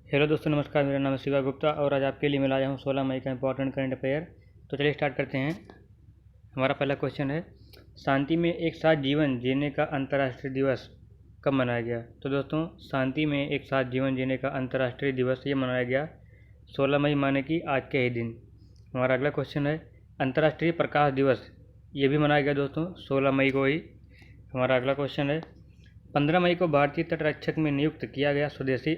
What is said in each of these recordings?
Hello दोस्तों, नमस्कार। मेरा नाम है शिवा गुप्ता और आज आपके लिए मैं लाया हूँ 16 मई का इंपॉर्टेंट करंट अफेयर। तो चलिए स्टार्ट करते हैं। हमारा पहला क्वेश्चन है, शांति में एक साथ जीवन जीने का अंतर्राष्ट्रीय दिवस कब मनाया गया? तो दोस्तों, शांति में एक साथ जीवन जीने का अंतर्राष्ट्रीय दिवस ये मनाया गया 16 मई माने कि आज के ही दिन। हमारा अगला क्वेश्चन है, अंतर्राष्ट्रीय प्रकाश दिवस ये भी मनाया गया दोस्तों 16 मई को ही। हमारा अगला क्वेश्चन है, 15 मई को भारतीय तटरक्षक में नियुक्त किया गया स्वदेशी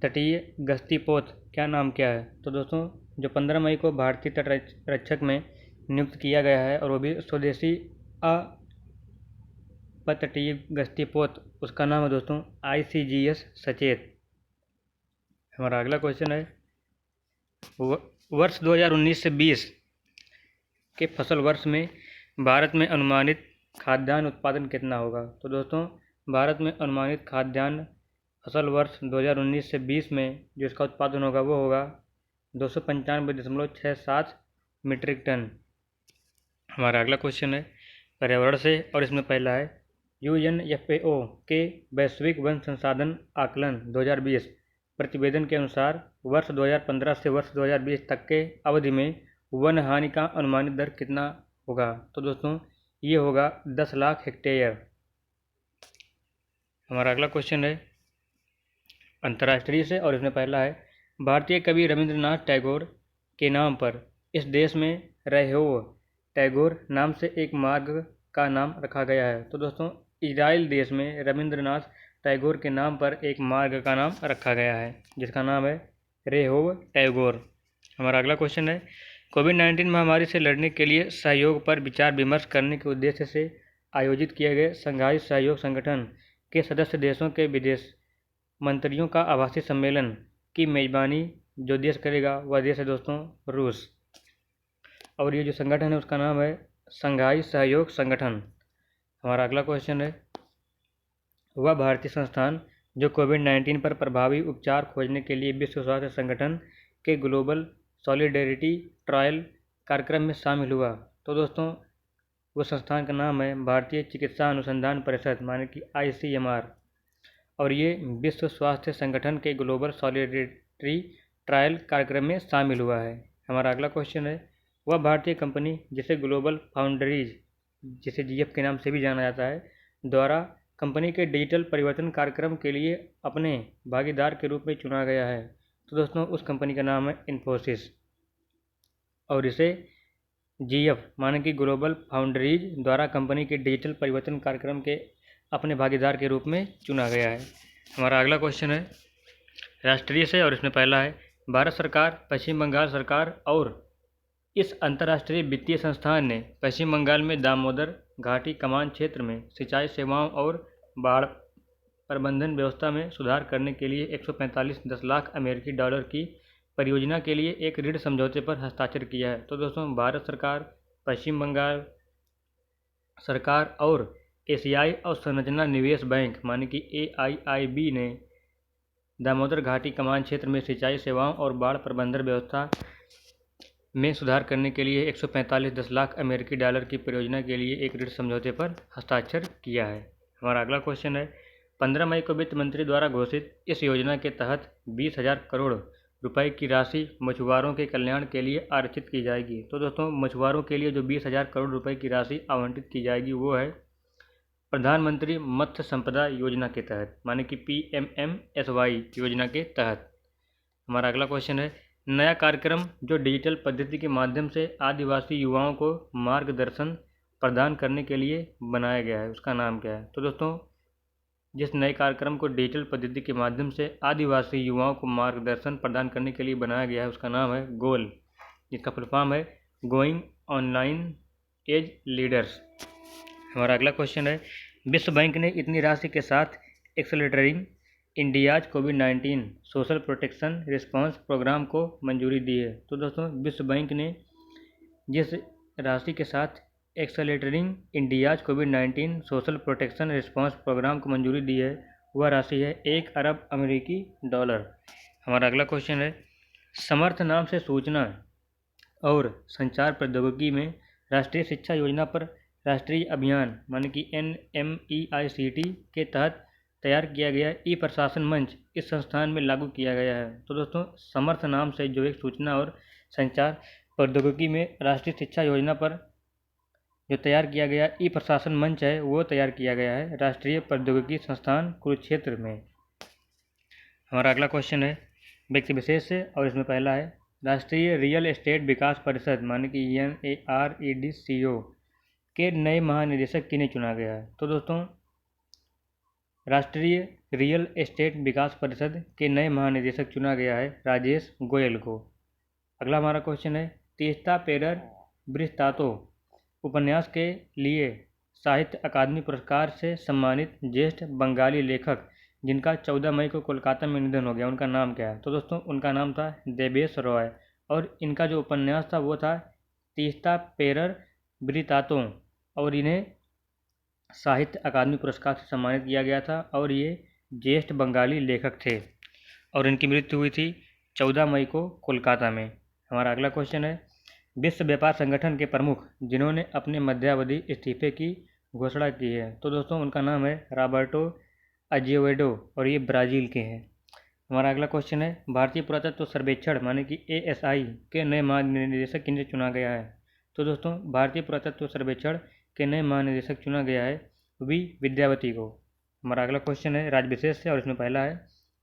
तटीय गश्ती पोत क्या नाम क्या है? तो दोस्तों, जो 15 मई को भारतीय तटरक्षक में नियुक्त किया गया है और वो भी स्वदेशी अपतटीय गश्ती पोत, उसका नाम है दोस्तों ICGS सचेत। हमारा अगला क्वेश्चन है, वर्ष 2019 से 20 के फसल वर्ष में भारत में अनुमानित खाद्यान्न उत्पादन कितना होगा? तो दोस्तों, भारत में अनुमानित खाद्यान्न फसल वर्ष 2019 से 20 में जो इसका उत्पादन होगा वो होगा 295.67 मीट्रिक टन। हमारा अगला क्वेश्चन है पर्यावरण से और इसमें पहला है, UNFAO के वैश्विक वन संसाधन आकलन 2020 प्रतिवेदन के अनुसार वर्ष 2015 से वर्ष 2020 तक के अवधि में वन हानि का अनुमानित दर कितना होगा? तो दोस्तों, ये होगा 10 लाख हेक्टेयर। हमारा अगला क्वेश्चन है अंतर्राष्ट्रीय से और इसमें पहला है, भारतीय कवि रविंद्रनाथ टैगोर के नाम पर इस देश में रहोव टैगोर नाम से एक मार्ग का नाम रखा गया है। तो दोस्तों, इजराइल देश में रविंद्रनाथ टैगोर के नाम पर एक मार्ग का नाम रखा गया है जिसका नाम है रहोव टैगोर। हमारा अगला क्वेश्चन है, कोविड-19 महामारी से लड़ने के लिए सहयोग पर विचार विमर्श करने के उद्देश्य से आयोजित किए गए शंघाई सहयोग संगठन के सदस्य देशों के विदेश मंत्रियों का आभासी सम्मेलन की मेजबानी जो देश करेगा वह देश है दोस्तों रूस। और ये जो संगठन है उसका नाम है शंघाई सहयोग संगठन। हमारा अगला क्वेश्चन है, वह भारतीय संस्थान जो कोविड-19 पर प्रभावी उपचार खोजने के लिए विश्व स्वास्थ्य संगठन के ग्लोबल सॉलिडेरिटी ट्रायल कार्यक्रम में शामिल हुआ? तो दोस्तों, वो संस्थान का नाम है भारतीय चिकित्सा अनुसंधान परिषद माने कि ICMR और ये विश्व स्वास्थ्य संगठन के ग्लोबल सॉलिडेरिटी ट्रायल कार्यक्रम में शामिल हुआ है। हमारा अगला क्वेश्चन है, वह भारतीय कंपनी जिसे ग्लोबल फाउंड्रीज जिसे GF के नाम से भी जाना जाता है द्वारा कंपनी के डिजिटल परिवर्तन कार्यक्रम के लिए अपने भागीदार के रूप में चुना गया है? तो दोस्तों, उस कंपनी का नाम है इन्फोसिस और इसे GF माने कि ग्लोबल फाउंड्रीज द्वारा कंपनी के डिजिटल परिवर्तन कार्यक्रम के अपने भागीदार के रूप में चुना गया है। हमारा अगला क्वेश्चन है राष्ट्रीय से और इसमें पहला है, भारत सरकार, पश्चिम बंगाल सरकार और इस अंतर्राष्ट्रीय वित्तीय संस्थान ने पश्चिम बंगाल में दामोदर घाटी कमान क्षेत्र में सिंचाई सेवाओं और बाढ़ प्रबंधन व्यवस्था में सुधार करने के लिए 145 लाख अमेरिकी डॉलर की परियोजना के लिए एक ऋण समझौते पर हस्ताक्षर किया है। तो दोस्तों, भारत सरकार, पश्चिम बंगाल सरकार और एशियाई अवसंरचना निवेश बैंक माने कि AIIB ने दामोदर घाटी कमान क्षेत्र में सिंचाई सेवाओं और बाढ़ प्रबंधन व्यवस्था में सुधार करने के लिए 145 लाख अमेरिकी डॉलर की परियोजना के लिए एक ऋण समझौते पर हस्ताक्षर किया है। हमारा अगला क्वेश्चन है, 15 मई को वित्त मंत्री द्वारा घोषित इस योजना के तहत 20,000 करोड़ रुपए की राशि मछुआरों के कल्याण के लिए आरक्षित की जाएगी। तो दोस्तों, मछुआरों के लिए जो 20,000 करोड़ रुपए की राशि आवंटित की जाएगी वो है प्रधानमंत्री मत्स्य संपदा योजना के तहत माने कि PMMSY योजना के तहत। हमारा अगला क्वेश्चन है, नया कार्यक्रम जो डिजिटल पद्धति के माध्यम से आदिवासी युवाओं को मार्गदर्शन प्रदान करने के लिए बनाया गया है उसका नाम क्या है? तो दोस्तों, जिस नए कार्यक्रम को डिजिटल पद्धति के माध्यम से आदिवासी युवाओं को मार्गदर्शन प्रदान करने के लिए बनाया गया है उसका नाम है गोल, जिसका फुल फॉर्म है गोइंग ऑनलाइन एज लीडर्स। हमारा अगला क्वेश्चन है, विश्व बैंक ने इतनी राशि के साथ एक्सेलरेटिंग इंडियाज कोविड-19 सोशल प्रोटेक्शन रिस्पांस प्रोग्राम को मंजूरी दी है? तो दोस्तों, विश्व बैंक ने जिस राशि के साथ एक्सेलरेटिंग इंडियाज कोविड-19 सोशल प्रोटेक्शन रिस्पांस प्रोग्राम को मंजूरी दी है वह राशि है 1 अरब अमेरिकी डॉलर। हमारा अगला क्वेश्चन है, समर्थ नाम से सूचना और संचार प्रौद्योगिकी में राष्ट्रीय शिक्षा योजना पर राष्ट्रीय अभियान माने कि NMEICT के तहत तैयार किया गया ई प्रशासन मंच इस संस्थान में लागू किया गया है? तो दोस्तों समर्थ नाम से जो एक सूचना और संचार प्रौद्योगिकी में राष्ट्रीय शिक्षा योजना पर जो तैयार किया गया ई प्रशासन मंच है वो तैयार किया गया है राष्ट्रीय प्रौद्योगिकी संस्थान कुरुक्षेत्र में। हमारा अगला क्वेश्चन है व्यक्ति विशेष से और इसमें पहला है राष्ट्रीय रियल एस्टेट विकास परिषद माने कि NAREDCO के नए महानिदेशक किन्हें चुना गया है? तो दोस्तों राष्ट्रीय रियल एस्टेट विकास परिषद के नए महानिदेशक चुना गया है राजेश गोयल को। अगला हमारा क्वेश्चन है तीस्ता पेरर वृत्तातो उपन्यास के लिए साहित्य अकादमी पुरस्कार से सम्मानित ज्येष्ठ बंगाली लेखक जिनका 14 मई को कोलकाता में निधन हो गया उनका नाम क्या है? तो दोस्तों उनका नाम था देवेश रॉय और इनका जो उपन्यास था वो था तीस्ता पेरर वृत्तातो और इन्हें साहित्य अकादमी पुरस्कार से सम्मानित किया गया था और ये ज्येष्ठ बंगाली लेखक थे और इनकी मृत्यु हुई थी 14 मई को कोलकाता में। हमारा अगला क्वेश्चन है विश्व व्यापार संगठन के प्रमुख जिन्होंने अपने मध्यावधि इस्तीफे की घोषणा की है? तो दोस्तों उनका नाम है रॉबर्टो अजेवेडो और ये ब्राज़ील के हैं। हमारा अगला क्वेश्चन है भारतीय पुरातत्व सर्वेक्षण माने कि ASI के नए महानिदेशक किन्हें चुना गया है? तो दोस्तों भारतीय पुरातत्व सर्वेक्षण के नए महानिदेशक चुना गया है वी विद्यावती को। हमारा अगला क्वेश्चन है राज्य विशेष से और इसमें पहला है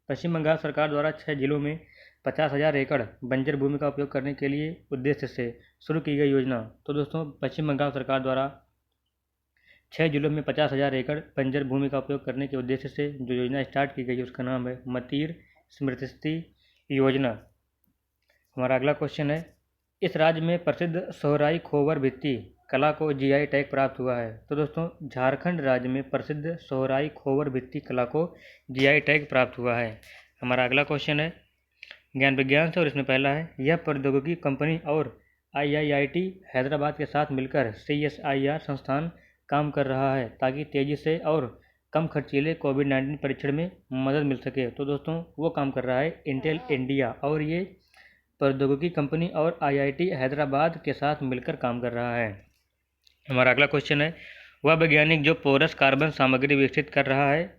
पश्चिम बंगाल सरकार द्वारा 6 जिलों में 50,000 एकड़ बंजर भूमि का उपयोग करने के लिए उद्देश्य से शुरू की गई योजना। तो दोस्तों पश्चिम बंगाल सरकार द्वारा 6 जिलों में 50,000 एकड़ बंजर भूमि का उपयोग करने के उद्देश्य से जो योजना स्टार्ट की गई है उसका नाम है मतीर स्मृति योजना। हमारा अगला क्वेश्चन है इस राज्य में प्रसिद्ध सोहराई खोबर भित्ति कला को GI टैग प्राप्त हुआ है? तो दोस्तों झारखंड राज्य में प्रसिद्ध सोहराई खोबर भित्ति कला को GI टैग प्राप्त हुआ है। हमारा अगला क्वेश्चन है ज्ञान विज्ञान से और इसमें पहला है यह प्रौद्योगिकी कंपनी और IIIT हैदराबाद के साथ मिलकर CSIR संस्थान काम कर रहा है ताकि तेज़ी से और कम खर्चीले कोविड-19 परीक्षण में मदद मिल सके। तो दोस्तों वो काम कर रहा है इंटेल इंडिया और ये प्रौद्योगिकी कंपनी और IIT हैदराबाद के साथ मिलकर काम कर रहा है। हमारा अगला क्वेश्चन है वह वैज्ञानिक जो पोरस कार्बन सामग्री विकसित कर रहा है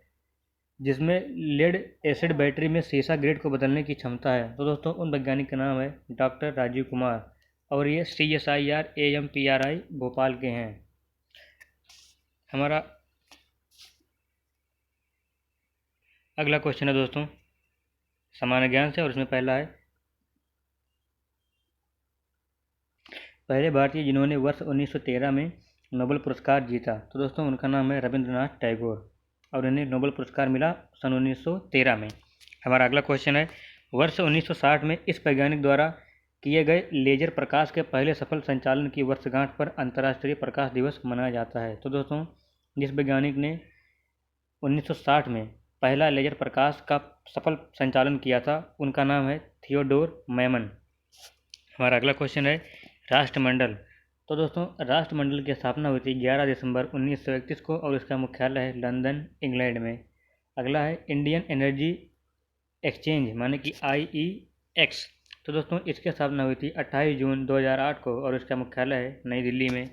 जिसमें लेड एसिड बैटरी में सीसा ग्रेड को बदलने की क्षमता है? तो दोस्तों उन वैज्ञानिक का नाम है डॉक्टर राजीव कुमार और ये CSIR AMPRI भोपाल के हैं। हमारा अगला क्वेश्चन है दोस्तों सामान्य ज्ञान से और इसमें पहला है पहले भारतीय जिन्होंने वर्ष 1913 में नोबेल पुरस्कार जीता? तो दोस्तों उनका नाम है रविंद्रनाथ टैगोर और इन्हें नोबेल पुरस्कार मिला सन 1913 में। हमारा अगला क्वेश्चन है वर्ष 1960 में इस वैज्ञानिक द्वारा किए गए लेजर प्रकाश के पहले सफल संचालन की वर्षगांठ पर अंतर्राष्ट्रीय प्रकाश दिवस मनाया जाता है? तो दोस्तों जिस वैज्ञानिक ने 1960 में पहला लेजर प्रकाश का सफल संचालन किया था उनका नाम है थियोडोर मैमन। हमारा अगला क्वेश्चन है राष्ट्रमंडल। तो दोस्तों राष्ट्रमंडल की स्थापना हुई थी 11 दिसंबर 1931 को और इसका मुख्यालय है लंदन इंग्लैंड में। अगला है इंडियन एनर्जी एक्सचेंज माने कि IEX। तो दोस्तों इसकी स्थापना हुई थी 28 जून 2008 को और इसका मुख्यालय है नई दिल्ली में।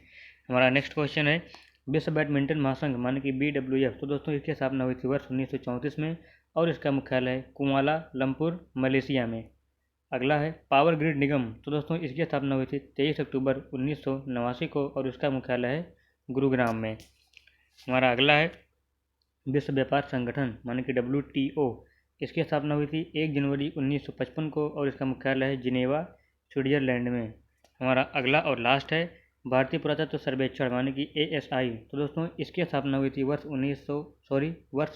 हमारा नेक्स्ट क्वेश्चन है विश्व बैडमिंटन महासंघ माने कि BWF। तो दोस्तों इसकी स्थापना हुई थी वर्ष 1934 में और इसका मुख्यालय है कुआलालंपुर मलेशिया में। अगला है पावर ग्रिड निगम। तो दोस्तों इसकी स्थापना हुई थी 23 अक्टूबर 1989 को और इसका मुख्यालय है गुरुग्राम में। हमारा अगला है विश्व व्यापार संगठन माने कि WTO। इसकी स्थापना हुई थी 1 जनवरी 1955 को और इसका मुख्यालय है जिनेवा स्विट्जरलैंड में। हमारा अगला और लास्ट है भारतीय पुरातत्व सर्वेक्षण माने कि ASI। तो दोस्तों इसकी स्थापना हुई थी वर्ष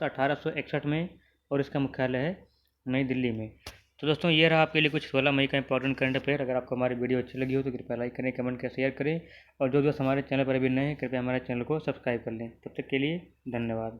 1861 में और इसका मुख्यालय है नई दिल्ली में। तो दोस्तों ये रहा आपके लिए कुछ 16 मई का इंपॉर्टेंट करंट अफेयर। अगर आपको हमारी वीडियो अच्छी लगी हो तो कृपया लाइक करें, कमेंट करें, शेयर करें और जो दोस्त हमारे चैनल पर अभी नए हैं कृपया हमारे चैनल को सब्सक्राइब कर लें। तब तक के लिए धन्यवाद।